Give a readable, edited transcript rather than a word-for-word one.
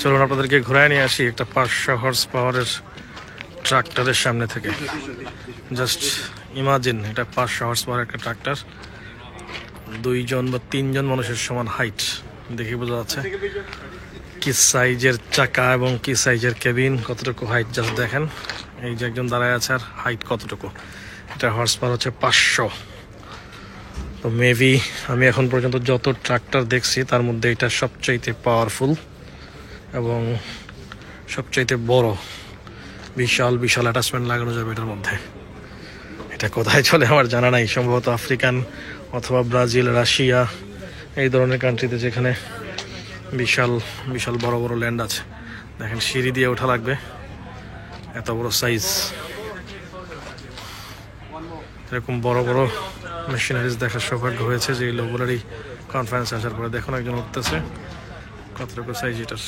চলুন আপনাদেরকে ঘুরায় নিয়ে আসি একটা 500 হর্স পাওয়ারের ট্রাক্টরের সামনে থেকে। জাস্ট ইমাজিন, এটা 500 হর্স পাওয়ার একটা ট্রাক্টর, 2 জন বা 3 জন মানুষের সমান হাইট। দেখে বোঝা যাচ্ছে কি সাইজের চাকা এবং কি সাইজের কেবিন, কতটুকু হাইট জাস্ট দেখেন। এই যে একজন দাঁড়ায় আছে, আর হাইট কতটুকু। এটা হর্স পাওয়ার হচ্ছে 500। তো মেবি আমি এখন পর্যন্ত যত ট্রাক্টর দেখছি তার মধ্যে এটা সবচাইতে পাওয়ারফুল এবং সবচাইতে বড়। বিশাল বিশাল অ্যাটাচমেন্ট লাগানো যাবে এটার মধ্যে। এটা কোথায় চলে আমার জানা নাই, সম্ভবত আফ্রিকান অথবা ব্রাজিল, রাশিয়া এই ধরনের কান্ট্রিতে, যেখানে বিশাল বিশাল বড় বড় ল্যান্ড আছে। দেখেন সিঁড়ি দিয়ে ওঠা লাগবে, এত বড় সাইজ। এরকম বড় বড় মেশিনারিজ দেখার সৌভাগ্য হয়েছে যে লোকগুলোরই কনফারেন্স আসার পরে। দেখুন একজন উঠতেছে, কতটুকু সাইজ এটার।